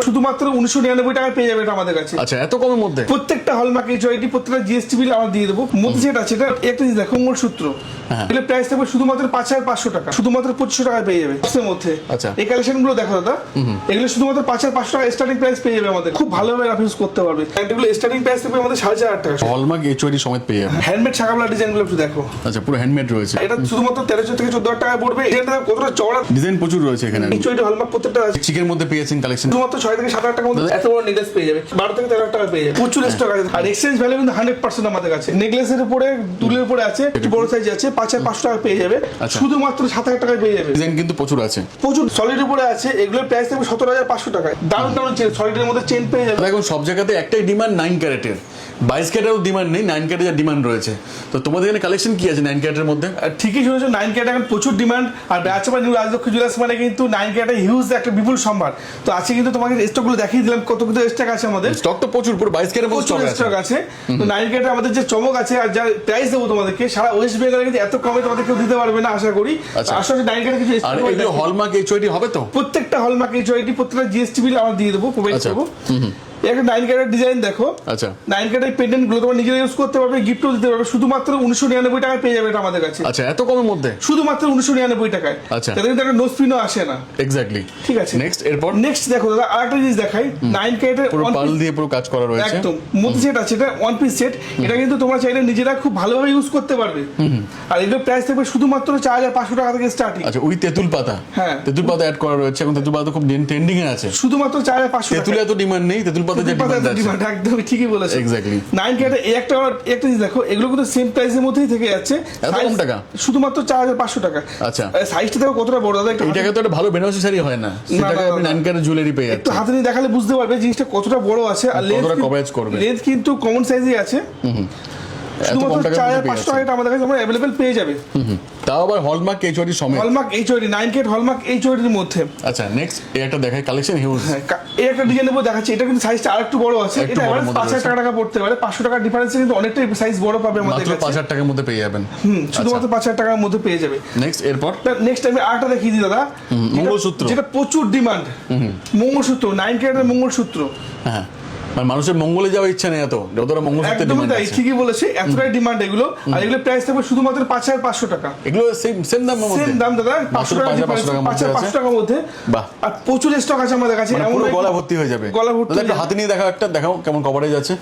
শুধুমাত্র 1999 টাকায় পেয়ে যাবে এটা আমাদের কাছে। আচ্ছা, এত কমের মধ্যে প্রত্যেকটা হলমার্ক এইচওআইডি প্রত্যেকটা জিএসটি বিল আমরা দিয়ে দেবো। মধ্যে যেটা আছে এটা একটা জিনিস দেখো, মঙ্গলসূত্র এগুলো প্রাইস থাকবে শুধুমাত্র 5500 টাকা, শুধুমাত্র 2500 টাকায় পেয়ে যাবে এর মধ্যে। আচ্ছা, এই কালেকশন গুলো দেখো দাদা, এগুলো শুধুমাত্র 5500 টাকা স্টার্টিং প্রাইস পেয়ে যাবে আমাদের। খুব ভালোভাবে ইউজ করতে পারবে। এগুলো স্টার্টিং প্রাইস থাকবে আমাদের 4500 টাকা। হলমার্ক এইচওআইডি সমেত পেয়ে যাবে। হ্যান্ডমেড শাকাবলা ডিজাইন গুলো একটু দেখো। আচ্ছা, পুরো হ্যান্ডমেড রয়েছে। এটা শুধুমাত্র 1300 থেকে 14000 টাকা পড়বে। এটা কতটা চওড়া ডিজাইন প্রচুর রয়েছে এখানে। এইচওআইডি হলমার্ক প্রত্যেকটা চিকের মধ্যে পেয়েছেন কালেকশন শুধুমাত্র 6 থেকে 7000 টাকার মধ্যে এত বড় নেকলেস পেয়ে যাবে। 12 থেকে 13 টাকা পেয়ে যাবে। প্রচুর স্টক আছে। আর এক্সচেঞ্জ ভ্যালু কিন্তু 100% আমাদের কাছে। নেকলেসের উপরে দুলের উপরে আছে, একটু বড় সাইজ আছে, 5500 টাকা পেয়ে যাবে। শুধুমাত্র 7000 টাকায় পেয়ে যাবে। ডিজাইন কিন্তু প্রচুর আছে, প্রচুর সলিড উপরে আছে। এগুলোর প্রাইস থাকবে 17500 টাকায়। দারুণ দারুণ চেন সলিডের মধ্যে চেন পেয়ে যাবে। এখন সব জায়গাতে একটাই ডিমান্ড 9 ক্যারেটের। 22 ক্যারেটেরও ডিমান্ড নেই, 9 ক্যারেটের ডিমান্ড রয়েছে। তো তোমাদের এখানে কালেকশন কি আছে 9 ক্যারেটের মধ্যে? ঠিকই শুনেছো, 9 ক্যারেট এখন প্রচুর ডিমান্ড। আর ব্যাচবা নিউ রাজলক্ষ্মী জুয়েলার্স মানে কিন্তু 9 ক্যারেটের হিউজ একটা বিপুল সম্ভার। তো আজকে কিন্তু তোমাকে স্টকগুলো দেখিয়ে দিলাম কত কত স্টক আছে আমাদের। স্টক তো প্রচুর, পুরো 22 ক্যারেটের মধ্যে স্টক আছে। তো 9 ক্যারেটে আমাদের যে চমক আছে আর যা প্রাইস দেবো তোমাদেরকে, সারা ওয়েস্ট বেঙ্গলে কিন্তু এত কমে তোমাদের কেউ দিতে পারবে না আশা করি। আসলে 9 ক্যারেট কিছু আর এই যে হলমার্ক এইচওআইডি হবে তো? প্রত্যেকটা হলমার্ক এইচওআইডি প্রত্যেকটা জিএসটি বিল আমরা দিয়ে দেবো, প্রোভাইড করবো। একটা 9 ক্যারেট ডিজাইন দেখো। আচ্ছা, 9 ক্যারেট পেন্ডেন্ট গুলো তোমরা নিজেরা ইউজ করতে পারবে, গিফটও দিতে পারবে। শুধুমাত্র 1999 টাকায় পেয়ে যাবে এটা আমাদের কাছে। আচ্ছা, এত কমের মধ্যে শুধুমাত্র 1999 টাকায়। আচ্ছা, তাদের কিন্তু একটা নো স্পিনও আসে না। এক্স্যাক্টলি। ঠিক আছে, নেক্সট এরপর নেক্সট দেখো দাদা, আরেকটা জিনিস দেখাই। 9 ক্যারেটের পুরো পার্ল দিয়ে পুরো কাজ করা রয়েছে। একদম মধ্যে সেট আছে, এটা ওয়ান পিস সেট। এটা কিন্তু তোমরা চাইলে নিজেরা খুব ভালোভাবে ইউজ করতে পারবে। আর এগুলো প্রাইস থাকবে শুধুমাত্র 4500 টাকা থেকে স্টার্টিং। আচ্ছা, ওই তেঁতুল পাতা। হ্যাঁ, তেঁতুল পাতা অ্যাড করা রয়েছে। এখন তেঁতুল পাতা খুব ট্রেন্ডিং এ আছে। শুধুমাত্র 4500 টাকা। তেঁতুলে এত ডিমান্ড নেই, তেঁতুল পাতা যে ডিমান্ড আছে। একদম ঠিকই বলেছো। এক্স্যাক্টলি। 9 ক্যারেট একটা জিনিস দেখো, এগুলো কিন্তু সেম প্রাইসের মধ্যেই থেকে যাচ্ছে। এত কম টাকা? শুধুমাত্র 4500 টাকা। আচ্ছা, সাইজটা দেখো কতটা বড় দাদা। এই টাকা তো একটা ভালো বেনারসি হয় না, সেটাকে আপনি 9 ক্যারেট জুয়েলারি পেয়ে যাচ্ছেন। একটু হাতে নিয়ে দেখালে বুঝতে পারবে জিনিসটা কতটা বড় আছে আর কতটা কভারেজ করবে। লেন্থ কিন্তু কমন সাইজই আছে। শুধুমাত্র 4500 টাকা আমাদের কাছে তোমরা अवेलेबल পেয়ে যাবে। তাও আবার হলমার্ক এইচওআইডি সমেত। হলমার্ক এইচওআইডি 9 ক্যারেট হলমার্ক এইচওআইডির মধ্যে। আচ্ছা, নেক্সট এই একটা দেখাই কালেকশন হিউজ। এই একটা ডিজাইনের মধ্যে দেখাচ্ছি। এটা কিন্তু সাইজটা আরেকটু বড় আছে। এটা এভারেজ 5000 টাকা পড়তে পারে। 500 টাকার ডিফারেন্সে কিন্তু অনেকটাই সাইজ বড় পাবে আমাদের কাছে। মাত্র 5000 টাকার মধ্যে পেয়ে যাবেন। শুধুমাত্র 5000 টাকার মধ্যে পেয়ে যাবে। নেক্সট এরপর নেক্সট আমি আরেকটা দেখিয়ে দিই দাদা, মঙ্গলসূত্র, যেটা প্রচুর ডিমান্ড। মঙ্গলসূত্র 9 ক্যারেটের মঙ্গলসূত্র। হ্যাঁ, মানে মানুষের মঙ্গলে যাওয়ার ইচ্ছা নেই এত, যতটা মঙ্গলসূত্রের ডিমান্ড আছে। ঠিকই বলেছে, এতটাই ডিমান্ড এগুলো। আর এগুলো প্রাইস থাকবে শুধুমাত্র 5500 টাকা। এগুলো সেম দাম মধ্যে? সেম দাম দাদা, 500 টাকার মধ্যে। বাহ, আর প্রচুর স্টক আছে আমাদের কাছে। এমন গলা ভর্তি হয়ে যাবে। গলা ভর্তি। একটা হাতে নিয়ে দেখাও, একটা দেখাও কেমন কভারেজ আছে।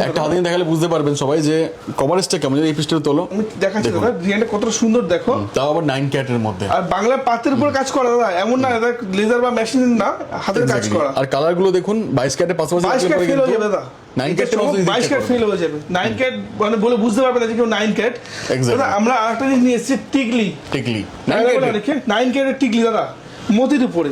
একটা হাতে নিয়ে দেখালে বুঝতে পারবেন সবাই যে কভারেজটা কেমন। এই পিসটা তোলো, আমি দেখাচ্ছি দাদা, ডিজাইনটা কত সুন্দর দেখো। তাও আবার 9 ক্যারেটের মধ্যে। আর বাংলা পাতের উপর কাজ করা দাদা, এমন না দাদা লেজার বা মেশিন না, হাতের কাজ করা। আর কালার গুলো দেখুন, 22 ক্যারেটের পাশাপাশি 22 ক্যারেট ফেল হয়ে যাবে দাদা। 9 ক্যারেটের মধ্যে 22 ক্যারেট ফেল হয়ে যাবে। 9 ক্যারেট মানে বলে বুঝতে পারবে না যে কেউ 9 ক্যারেট। দাদা আমরা আরেকটা জিনিস নিয়ে এসেছি, টিকলি। 9 ক্যারেট টিকলি দাদা, মতির উপরে।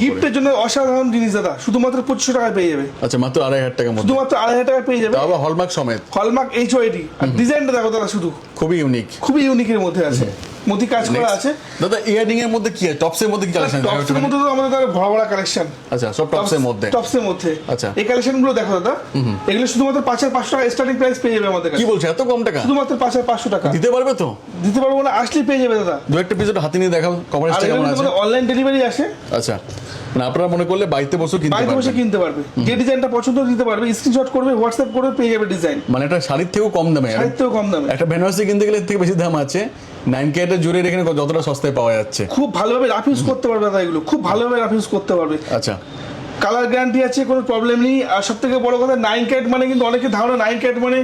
গিফটের জন্য অসাধারণ জিনিস দাদা, শুধুমাত্র 2500 টাকায় পেয়ে যাবে। আচ্ছা, মাত্র 2500 টাকার মধ্যে। শুধুমাত্র 2500 টাকায় পেয়ে যাবে। আবার হলমার্ক সমেত। Hallmark HUID. আর ডিজাইনটা দেখো দাদা, শুধু খুবই ইউনিক, খুবই ইউনিকের মধ্যে আছে। মতি কাজ করা আছে। দাদা ইয়ারিং এর মধ্যে কি আছে? টপসের মধ্যে কি কালেকশন? টপসের মধ্যে তো আমাদের ভরা ভরা কালেকশন। আচ্ছা, সব টপসের মধ্যে। টপসের মধ্যে। আচ্ছা, এই কালেকশন গুলো দেখো দাদা, এগুলো শুধুমাত্র 5500 টাকা স্টার্টিং প্রাইস পেয়ে যাবে আমাদের কাছে। কি বলছো, এত কম টাকা? শুধুমাত্র 5500 টাকা। দিতে পারবে তো? দিতে পারবো না, আসলে পেয়ে যাবে দাদা। দু একটা পিস হাতে নিয়ে দেখাও, কভারেজটা কেমন আছে। অনলাইন ডেলিভারি আসে। আচ্ছা, না আপনারা মনে করলে বাড়িতে বসে কিনতে পারবে। যে ডিজাইনটা পছন্দ দিতে পারবে, স্ক্রিনশট করবে, হোয়াটসঅ্যাপ করবে, পেয়ে যাবে ডিজাইন। মানে এটা শাড়ির থেকেও কম দামে। শাড়ির থেকেও কম দামে। একটা বেনারসি কিনতে গেলে এর থেকে বেশি দাম আছে। 9 ক্যারেটের জুড়ে এখানে যতটা সস্তায় পাওয়া যাচ্ছে। খুব ভালোভাবে রাফ ইউজ করতে পারবে দাদা, এগুলো খুব ভালোভাবে রাফ ইউজ করতে পারবে। আচ্ছা, কালার গ্যারান্টি আছে, কোনো প্রবলেম নেই। আর সব থেকে বড় কথা, 9 ক্যারেট মানে কিন্তু অনেকে ধারণা 9 ক্যারেট মানে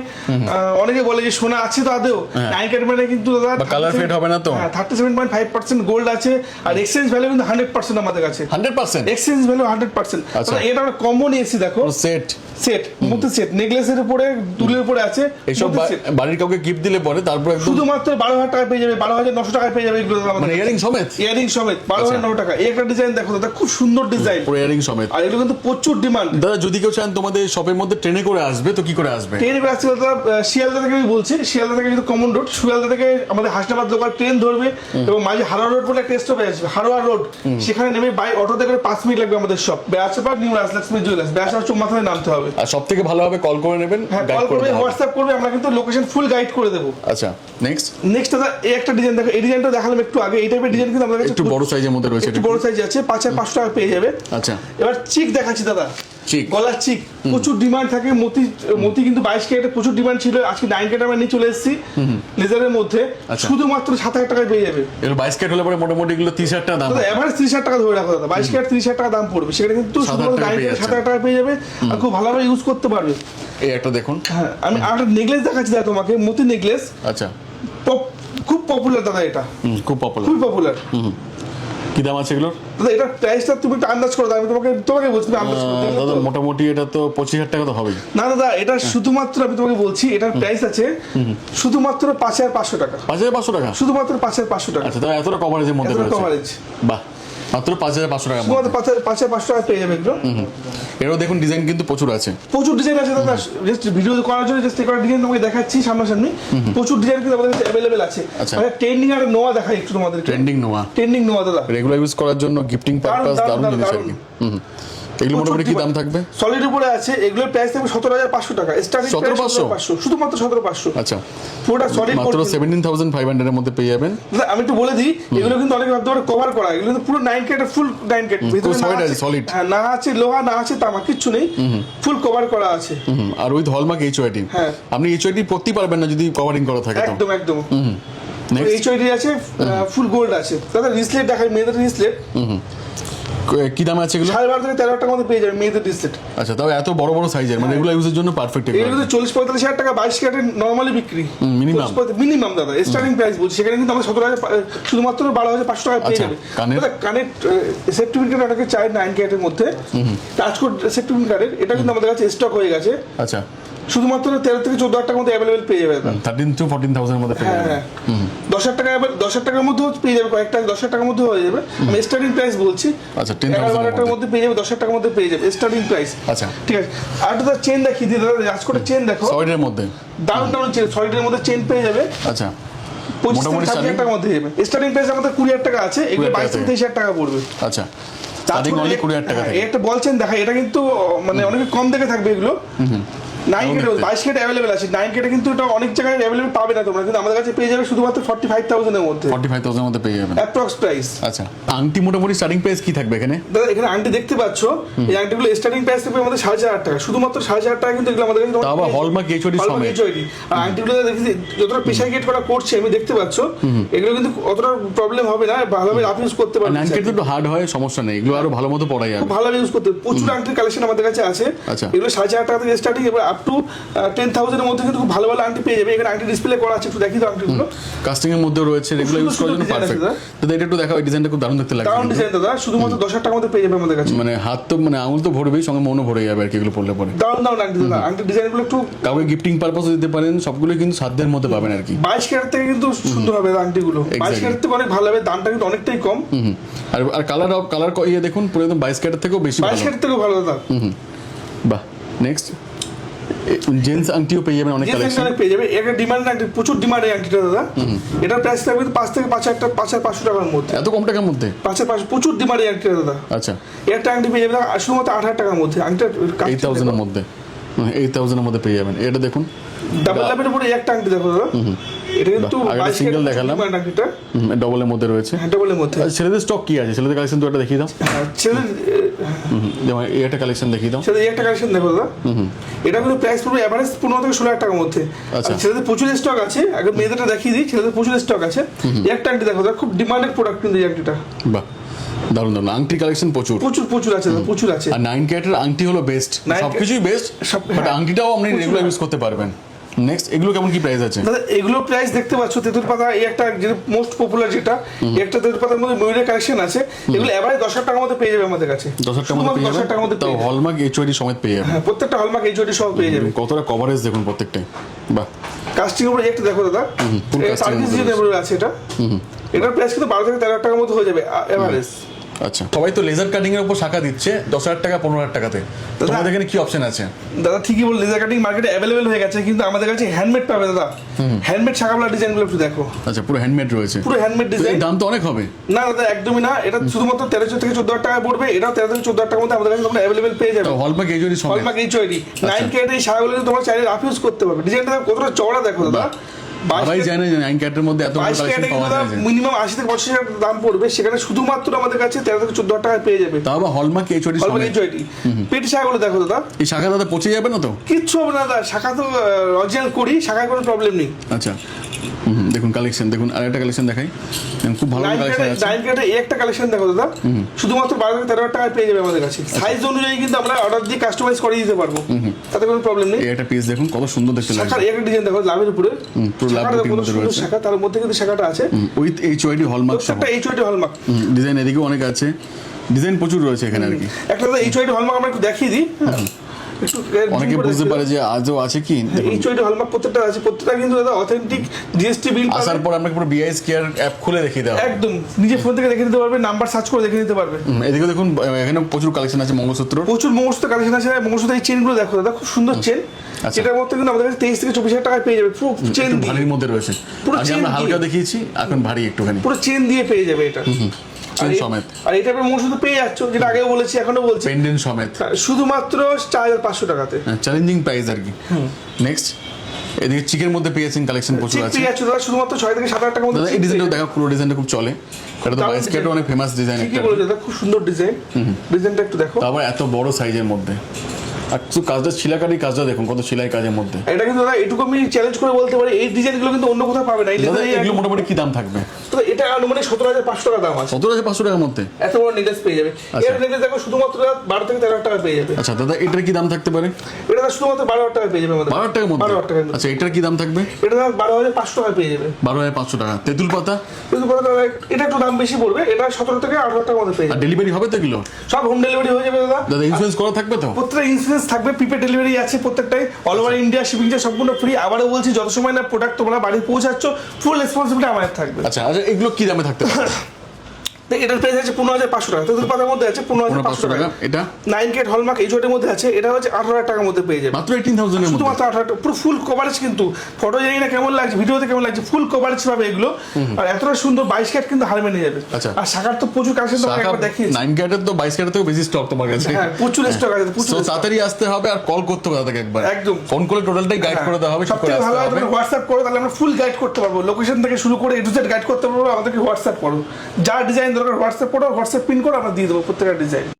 অনেকে বলে যে সোনা আছে তো আদেও। 9 ক্যারেট মানে কিন্তু দাদা কালার ফেড হবে না তো। 37.5% গোল্ড আছে। আর এক্সচেঞ্জ ভ্যালু কিন্তু 100% আমাদের কাছে। 100% এক্সচেঞ্জ ভ্যালু 100%। আচ্ছা, এটা আমরা কম্বো নিয়েছি দেখো, সেট সেট মধ্যে সেট নেকলেসের উপরে দুলের উপরে আছে। এইসব বাড়ির কাউকে গিফট দিলে পরে তারপর একদম শুধুমাত্র 12000 টাকা পেয়ে যাবে। 12900 টাকায় পেয়ে যাবে এগুলো মানে ইয়ারিং সমেত। ইয়ারিং সমেত 12900 টাকা। এই একটা ডিজাইন দেখো দাদা, খুব সুন্দর ডিজাইন, পুরো ইয়ারিং সমেত। আর এগুলো কিন্তু প্রচুর ডিমান্ড। দাদা যদি কেউ চান তোমাদের শপের মধ্যে ট্রেনে করে আসবে তো কি করে আসবে? ট্রেনে করে আসছে দাদা, শিয়ালদা থেকে আমি বলছি। শিয়ালদা থেকে কিন্তু কমন রোড, শিয়ালদা থেকে আমাদের হাসনাবাদ লোকাল ট্রেন ধরবে এবং মাঝে হারোয়া রোড বলে একটা স্টপেজ আছে, হারোয়া রোড। সেখানে নেমে বাই অটোতে করে 5 মিনিট লাগবে আমাদের শপ বেয়াসপাড় নিউ রাজলক্ষ্মী জুয়েলার্স। বেয়াসপাড় চৌমাথায় নামতে হবে। আর সব থেকে ভালো হবে কল করে নেবেন। হ্যাঁ, কল করবে, হোয়াটসঅ্যাপ করবে, আমরা কিন্তু লোকেশন ফুল গাইড করে দেবো। আচ্ছা, নেক্সট দাদা এই একটা ডিজাইন দেখো। এই ডিজাইনটা দেখালাম একটু আগে। এই টাইপের ডিজাইন কিন্তু আমাদের কাছে একটু বড় সাইজের মধ্যে রয়েছে। একটু বড় সাইজ আছে, 5500 টাকা পেয়ে যাবে। আচ্ছা, এবার চিক দেখাচ্ছি দাদা, চিক। গলার চিক প্রচুর ডিমান্ড থাকে। মতি কিন্তু 22 ক্যারেটে প্রচুর ডিমান্ড ছিল, আজকে 9 ক্যারেট আমরা নিয়ে চলে এসেছি লেজারের মধ্যে, আচ্ছা। শুধুমাত্র 7,000 টাকায় পেয়ে যাবে। এগুলো 22 ক্যারেট হলে পরে মোটামুটি এগুলো 30,000 টাকা দাম। দাদা এভারেজ 30,000 টাকা ধরে রাখো দাদা, 22 ক্যারেট 30,000 টাকা দাম পড়বে, সেখানে কিন্তু 7,000 টাকায় পেয়ে 7,000 টাকা পেয়ে যাবে আর খুব ভালোভাবে ইউজ করতে পারবে। এই একটা দেখুন। হ্যাঁ, আমি আরেকটা নেকলেস দেখাচ্ছি দাদা তোমাকে, মতি নেকলেস, আচ্ছা, খুব পপুলার দাদা, এটা খুব পপুলার। খুবই পপুলার। কি দাম আছে এগুলোর? দাদা এটার প্রাইসটা তুমি একটু আন্দাজ করো, আমি তোমাকে বলছি, তুমি আন্দাজ করো। দেখো দাদা তো? মোটামুটি এটা তো 25,000 টাকা তো হবেই। না দাদা, এটা শুধুমাত্র আমি তোমাকে বলছি, এটার প্রাইস আছে শুধুমাত্র 5,500 টাকা, 5,500 টাকা। শুধুমাত্র 5,500 টাকা। আচ্ছা, তাহলে এতটা কভারেজের মধ্যে রয়েছে। কভারেজ বাহ, মাত্র 5,500 টাকা। শুধুমাত্র 5,500 টাকা পেয়ে যাবে এগুলো। এরও দেখুন ডিজাইন কিন্তু প্রচুর আছে। প্রচুর ডিজাইন আছে দাদা, জাস্ট ভিডিও করার জন্য জাস্ট করার ডিজাইন তোমাকে দেখাচ্ছি সামনাসামনি। প্রচুর ডিজাইন কিন্তু আমাদের কাছে অ্যাভেলেবেল আছে। আচ্ছা। মানে ট্রেন্ডিং আর নোয়া দেখাই একটু তোমাদের। ট্রেন্ডিং নোয়া, ট্রেন্ডিং নোয়া দাদা, রেগুলার ইউজ করার জন্য গিফটিং পারপাস দারুণ, দারুণ জিনিস আর দারুণ। কি। এগুলো মোটামুটি কি দাম থাকবে? সলিড উপরে আছে, এগুলোর প্রাইস থাকবে 17,500 টাকা, স্টার্টিং 17,500? শুধুমাত্র 17,500। আচ্ছা, পুরোটা সলিড মাত্র 17,500 এর মধ্যে পেয়ে যাবেন। দাদা আমি একটু বলে দিই, এগুলো কিন্তু অনেকে ভাবতে পারে কভার করা, এগুলো কিন্তু পুরো 9 ক্যারেট, ফুল 9 ক্যারেট, ভিতরে solid না আছে, solid। হ্যাঁ, না আছে লোহা, না আছে তামা, কিচ্ছু নেই, ফুল কভার করা আছে। আর উইথ হলমার্ক এইচওআইডি। হ্যাঁ। আপনি এইচওআইডি পড়তেই পারবেন না যদি কভারিং করা থাকে তো। একদম একদম। নেক্সট এইচওআইডি আছে, ফুল গোল্ড আছে দাদা। রিসলেট দেখাই, মেয়েদের রিসলেট কি দাম আছে এগুলো? 12,500 থেকে 13,000 টাকার মধ্যে পেয়ে যাবে মেয়েদের রিসলেট। আচ্ছা, তাও এত বড় বড় সাইজের, মানে এগুলো ইউজের জন্য পারফেক্ট। এগুলো কিন্তু 40-45,000 টাকা 22 ক্যারেটের নরমালি বিক্রি, minimum। মিনিমাম দাদা, স্টার্টিং প্রাইস বলছি। সেখানে কিন্তু আমরা 17,000 শুধুমাত্র 12,500 টাকা পেয়ে আচ্ছা, যাবে। কানের? দাদা কানের সেফটি পিন কার্ড অনেকে চাই 9 ক্যারেটের মধ্যে, টাচ কোড সেফটি পিন কার্ডের, এটা কিন্তু আমাদের কাছে স্টক হয়ে গেছে। আচ্ছা, শুধুমাত্র 13 থেকে 14,000 টাকার মধ্যে অ্যাভেলেবেল পেয়ে যাবে দাদা। 13,000 to 14,000 এর মধ্যে পেয়ে হ্যাঁ যাবেন। হ্যাঁ, 10,000 টাকার মধ্যেও পেয়ে যাবে, কয়েকটা 10,000 টাকার মধ্যে হয়ে যাবে। আমি স্টার্টিং প্রাইস বলছি। আচ্ছা, 10,000 টাকার মধ্যে পেয়ে যাবে, 10,000 টাকার মধ্যে পেয়ে যাবে স্টার্টিং প্রাইস। আচ্ছা, ঠিক আছে, আর একটা চেন দেখিয়ে দিই দাদা, রাজকোটের চেন দেখো, সলিডের মধ্যে। দারুণ দারুণ চেন, সলিডের মধ্যে চেন পেয়ে যাবে। আচ্ছা, 25 মোটামুটি থেকে 30,000 টাকার মধ্যে যাবে। স্টার্টিং প্রাইস আমাদের 20,000 টাকা আছে, এগুলো 20,000 22 থেকে 23,000 টাকা পড়বে। আচ্ছা, স্টার্টিং অনলি 20,000 টাকা থেকে। একটা বলছেন দেখা, এটা কিন্তু মানে অনেকে কম দেখে থাকবে এগুলো। 9 ক্যারেট 22 ক্যারেট অ্যাভেলেবেল আছে, 9 ক্যারেট কিন্তু এটা অনেক জায়গায় অ্যাভেলেবেল পাবে না তোমরা, কিন্তু আমাদের কাছে পেয়ে যাবে শুধুমাত্র 45,000 এর মধ্যে, 45,000 এর মধ্যে পেয়ে যাবেন। Approx price. আচ্ছা, আংটি মোটামুটি স্টার্টিং প্রাইস কি থাকবে এখানে? দাদা এখানে আংটি দেখতে পাচ্ছ, এই আংটিগুলো স্টার্টিং প্রাইস থাকবে আমাদের 4,500 টাকা, শুধুমাত্র 4,500 টাকা কিন্তু এগুলো আমাদের কাছে তাও আবার হলমার্ক এইচওডি সমেত। আর আংটিগুলো দেখি যতটা পেশায় গেট করা করছে আমি দেখতে পাচ্ছ, এগুলো কিন্তু অতটা প্রবলেম হবে না, ভালোভাবে আপ ইউজ করতে পারবে। 9 কেট একটু হার্ড হয়, সমস্যা নেই, এগুলো আরো ভালো মতো পড়া যাবে। খুব ভালোভাবে ইউজ করতে, প্রচুর আংটির কালেকশন আমাদের কাছে আছে। আচ্ছা। এগুলো 4,500 টাকা থেকে স্টার্টিং, এবার আপ টু 10,000 এর মধ্যে কিন্তু খুব ভালো ভালো আংটি পেয়ে যাবে। এখানে আংটি ডিসপ্লে করা আছে, একটু দেখি তো আংটিগুলো। কাস্টিং এর মধ্যে রয়েছে, রেগুলার ইউজ করার জন্য সুন্দর পারফেক্ট। design আছে দাদা এটা একটু দেখাও, এই ডিজাইনটা খুব দারুণ দেখতে দারুণ লাগছে। ডিজাইন দাদা, শুধুমাত্র 10,000 টাকার মধ্যে পেয়ে যাবে আমাদের কাছে। মানে হাত তো মানে আঙুল তো ভরবেই, সঙ্গে মনও ভরে যাবে আর কি এগুলো পড়লে পরে। দারুণ দারুণ আংটি দাদা, আংটির ডিজাইনগুলো একটু কাউকে গিফটিং পারপাসও দিতে পারেন, সবগুলো কিন্তু সাধ্যের মধ্যে পাবেন আর কি। 22 ক্যারেট থেকে কিন্তু সুন্দর হবে আংটিগুলো, 22 ক্যারেট থেকে অনেক ভালো হবে, দামটা কিন্তু অনেকটাই কম। আর কালার ইয়ে দেখুন, পুরো একদম 22 ক্যারেট থেকেও বেশি 22 ভালো। ক্যারেট থেকেও ভালো দাদা। বাহ, নেক্সট জেন্টস আংটিও পেয়ে যাবেন অনেক কালেকশন। পেয়ে যাবে, এটা ডিমান্ড আংটি, প্রচুর ডিমান্ড এই আংটিটা দাদা। এটার প্রাইস থাকবে 5 থেকে 5,500 টাকার মধ্যে। এত কম টাকার মধ্যে? 5,500, প্রচুর ডিমান্ড এই আংটিটা দাদা। আচ্ছা, একটা আংটি পেয়ে যাবে শুধুমাত্র 8,000 টাকার মধ্যে। আংটিটা 8,000 এর মধ্যে, 8,000 এর মধ্যে পেয়ে যাবেন। এটা দেখুন, ডাবল লাভের উপরে একটা আংটি দেখো দাদা, এটা কিন্তু আগে 22 single ক্যারেট দেখালাম। ডিমান্ড আংটিটা, ডবলের মধ্যে রয়েছে। হ্যাঁ ডাবলের মধ্যে। আর ছেলেদের স্টক কি আছে? ছেলেদের কালেকশন তো একটা দেখিয়ে দাও। ছেলেদের যেমন এই একটা কালেকশন দেখিয়ে দাও। ছেলেদের একটা কালেকশন দেখো দাদা, এটা কিন্তু প্রাইস পড়বে এভারেজ 15 থেকে 16,000 টাকার মধ্যে। আচ্ছা। আর ছেলেদের প্রচুর স্টক আছে, আগে মেয়েদেরটা দেখিয়ে দিই, ছেলেদের প্রচুর স্টক আছে। একটা আংটি দেখো দাদা, খুব ডিমান্ডেড প্রোডাক্ট কিন্তু এই আংটিটা। বাহ, দারুণ দারুণ আংটির কালেকশন প্রচুর প্রচুর প্রচুর আছে দাদা, প্রচুর আছে। আর 9 ক্যারেটের আংটি হলো বেস্ট, 9 সবকিছুই বেস্ট, বাট হ্যাঁ, আংটিটাও আপনি প্রচুর রেগুলার ইউজ করতে পারবেন। নেক্সট, এগুলো কেমন কি প্রাইস আছে? দাদা এগুলো প্রাইস দেখতে পাচ্ছ, তেঁতুল পাতা এই একটা যেটা মোস্ট পপুলার, যেটা একটা তেঁতুল পাতার মধ্যে ময়ূরের কালেকশন আছে, এগুলো এভারেজ 10,000 টাকার মধ্যে পেয়ে যাবে আমাদের কাছে। 10,000 টাকার মধ্যে পেয়ে 10,000 টাকার মধ্যে যাবেন, তাও পেয়ে যাবে। হলমার্ক এইচওডি সমেত পেয়ে যাবেন। হ্যাঁ, প্রত্যেকটা হলমার্ক এইচডি সহ পেয়ে যাবে। কতটা কভারেজ দেখুন প্রত্যেকটাই। বাহ, কাস্টিং উপরে একটা দেখো দাদা, full casting এর মধ্যে উপরে আছে এটা। এটার প্রাইস কিন্তু 12 থেকে 13,000 টাকার মধ্যে হয়ে যাবে এভারেজ। আচ্ছা, সবাই তো লেজার কাটিং এর উপর শাখা দিচ্ছে 10,000 টাকা 15,000 টাকাতে, তোমাদের এখানে কি অপশন আছে? দাদা ঠিকই বল, লেজার কাটিং মার্কেটে অ্যাভেলেবেল হয়ে গেছে, কিন্তু আমাদের কাছে হ্যান্ডমেড পাবে দাদা। হ্যান্ডমেড শাখাগুলো ডিজাইনগুলো একটু দেখো। আচ্ছা, পুরো হ্যান্ডমেড রয়েছে, পুরো হ্যান্ডমেড তো ডিজাইন। এর দাম তো অনেক হবে। না দাদা একদমই না, এটা শুধুমাত্র 13,000 থেকে 14,000 টাকা পড়বে। এটাও 13,000 থেকে 14,000 টাকার মধ্যে আমাদের কাছে তোমরা অ্যাভেলেবেল পেয়ে যাবে। হলমার্ক এইচওডি সমেত। হলমার্ক এইচওডি 9 ক্যারেট এই শাখাগুলো কিন্তু তোমরা চাইলে রাফ ইউজ করতে পারবে। ডিজাইনটা কতটা চওড়া দেখো দাদা, সবাই জানে যে 9 ক্যারেটের মধ্যে এত বাইশ কালেকশন ক্যারেটে পাওয়া যায় যে। মিনিমাম 80 থেকে 85 হাজার দাম পড়বে, সেখানে শুধুমাত্র আমাদের কাছে 13 থেকে 14 টাকায় পেয়ে যাবে। তাও আবার হলমার্ক এইচওডি অল্প সমেত। HOD পেটি শাখাগুলো দেখো দাদা, এই শাখা দাদা পচে যাবে না তো? কিচ্ছু হবে না দাদা, শাখা তো অরিজিনাল করি, শাখায় কোনো প্রবলেম নেই। আচ্ছা দেখুন কালেকশন, দেখুন আরেকটা কালেকশন দেখাই, দেখুন, খুব ভালো কালেকশন আছে। 9 ক্যারেটে এই একটা কালেকশন দেখো দাদা, শুধুমাত্র 12 থেকে 13 হাজার টাকায় পেয়ে যাবে আমাদের কাছে। সাইজ অনুযায়ী কিন্তু আমরা অর্ডার দিয়ে কাস্টমাইজ করে দিতে পারবো, তাতে কোনো প্রবলেম নেই। এই একটা পিস দেখুন কত সুন্দর দেখতে লাগছে। শাখার একটা ডিজাইন দেখো লাভের উপরে, পুরো লাভ শাখাটা বুটির কত মধ্যে সুন্দর রয়েছে। শাখা, তার মধ্যে কিন্তু শাখাটা আছে উইথ এইচওডি হলমার্ক সহ। প্রত্যেকটা HOD হলমার্ক। ডিজাইন এদিকেও অনেক আছে, ডিজাইন প্রচুর রয়েছে এখানে আর কি। একটা দাদা HOD হলমার্ক আমরা একটু দেখিয়ে দিই, একটু অনেকে বুঝতে পারে যে আজও আছে কি, HOD হলমার্ক প্রত্যেকটা আছে, প্রত্যেকটা কিন্তু দাদা অথেন্টিক জিএসটি বিল আসার পর আপনাকে পুরো বিআইএস কেয়ার অ্যাপ খুলে দেখিয়ে দেওয়া হবে। একদম নিজে ফোন থেকে দেখে নিতে পারবে, নাম্বার সার্চ করে দেখে নিতে পারবে। এদিকে দেখুন এখানে প্রচুর কালেকশন আছে মঙ্গলসূত্র। প্রচুর মঙ্গলসূত্র কালেকশন আছে, মঙ্গলসূত্র এই চেনগুলো দেখো দাদা, খুব সুন্দর চেন। আচ্ছা। এটার মধ্যে কিন্তু আমাদের কাছে 23 থেকে 24 হাজার টাকায় পেয়ে যাবে, পুরো চেন একটু দিয়ে, ভারীর মধ্যে রয়েছে, পুরো আগে chain আমরা হালকা দিয়ে। দেখিয়েছি, এখন ভারী একটুখানি পুরো চেন দিয়ে পেয়ে যাবে এটা। চেন আর এই- সমেত, আর এই টাইপের মঙ্গলসূত্র পেয়ে যাচ্ছ, যেটা আগেও বলেছি এখনো বলছি, পেন্ডেন্ট সমেত, শুধুমাত্র 4500 টাকাতে। চ্যালেঞ্জিং প্রাইস আর কি। নেক্সট এদিকে চিকের মধ্যে পেয়েছেন কালেকশন প্রচুর চেক আছে পেয়ে যাচ্ছ দাদা, শুধুমাত্র 6 থেকে 7 হাজার টাকার মধ্যে দাদা। এই check ডিজাইনটা পেয়ে দেখা, পুরো ডিজাইনটা খুব চলে, এটা তো দারুণ বাইস্কেটও design। অনেক ফেমাস ডিজাইন যাবে। একটা, ঠিকই বলেছো দাদা, খুব সুন্দর ডিজাইন, ডিজাইনটা একটু দেখো। তারপর এত বড় সাইজের মধ্যে, আর শুধু কাজটা ছিলাকারি কাজটা দেখুন কত সেলাই কাজের মধ্যে। এটা কিন্তু দাদা এটুকু আমি চ্যালেঞ্জ করে বলতে পারি, এই ডিজাইনগুলো কিন্তু অন্য কোথাও পাবে না। এই দাদা leather এগুলো মোটামুটি কি দাম থাকবে? তো এটা আনুমানিক 17,500 টাকা দাম আছে। 17,500 টাকার মধ্যে এত বড় নেকলেস পেয়ে যাবে। আচ্ছা। এর নেকলেস দেখো শুধুমাত্র 12 থেকে 13 হাজার টাকা পেয়ে যাবে। আচ্ছা দাদা এটার কি দাম থাকতে পারে? এটা দাদা শুধুমাত্র 12 হাজার টাকা পেয়ে যাবে আমাদের। 12,000 টাকার মধ্যে? 12,000 টাকার মধ্যে। আচ্ছা এটার কি দাম থাকবে? এটা দাদা 12,500 টাকা পেয়ে যাবে। 12,500 টাকা। তেঁতুল পাতা কিন্তু পরে দাদা এটা একটু দাম বেশি পড়বে, এটা 17 থেকে 18 টাকার মধ্যে পেয়ে আর যাবে। ডেলিভারি হবে তো এগুলো? সব হোম ডেলিভারি হয়ে যাবে দাদা। দাদা ইন্স্যুরেন্স করা থাকবে তো? প্রত্যেকটা ইন্স্যুরেন্স থাকবে, প্রিপেড ডেলিভারি আছে প্রত্যেকটাই, all over India shipping charge সম্পূর্ণ ফ্রি। আবারও বলছি, যত সময় না প্রোডাক্ট তোমরা বাড়ি পৌঁছাচ্ছ, ফুল রেসপন্সিবিলিটি আমাদের থাকবে। আচ্ছা আচ্ছা এগুলো কি দামে থাকতে পারে? তো এটার প্রাইস আছে 15,500 টাকা। তেঁতুল পাতার মধ্যে আছে 15,500 টাকা। এটা 9 ক্যারেট হলমার্ক HOD এর মধ্যে আছে, এটা হচ্ছে 18,000 টাকার মধ্যে পেয়ে যাবে। মাত্র 18,000 এর মধ্যে? শুধুমাত্র 18,000 টাকা, পুরো ফুল কভারেজ। কিন্তু ফটো জানি না কেমন লাগছে, ভিডিওতে কেমন লাগছে, ফুল কভারেজ পাবে এগুলো। আর এতটা সুন্দর 22 ক্যারেট কিন্তু হার মেনে যাবে। আচ্ছা। আর শাখার তো প্রচুর কালেকশন, তোমাকে শাখা একবার দেখিয়েছি। 9 ক্যারেটের তো 22 ক্যারেটের থেকে বেশি স্টক তোমার কাছে। হ্যাঁ, প্রচুর স্টক আছে, প্রচুর তো stock। তাড়াতাড়ি আসতে হবে আর কল করতে হবে তাদেরকে একবার। একদম। ফোন করে টোটালটাই গাইড করে দেওয়া হবে, ঠিক করে সবথেকে আসতে ভালো হয় হবে। তুমি হোয়াটসঅ্যাপ করো, তাহলে আমরা ফুল গাইড করতে পারবো, লোকেশন থেকে শুরু করে A to Z গাইড করতে পারবো। আমাদেরকে হোয়াটসঅ্যাপ করো, যা ডিজাইন দরকার হোয়াটসঅ্যাপ করো, হোয়াটসঅ্যাপ পিন করে আমরা দিয়ে দেবো প্রত্যেকটা ডিজাইন।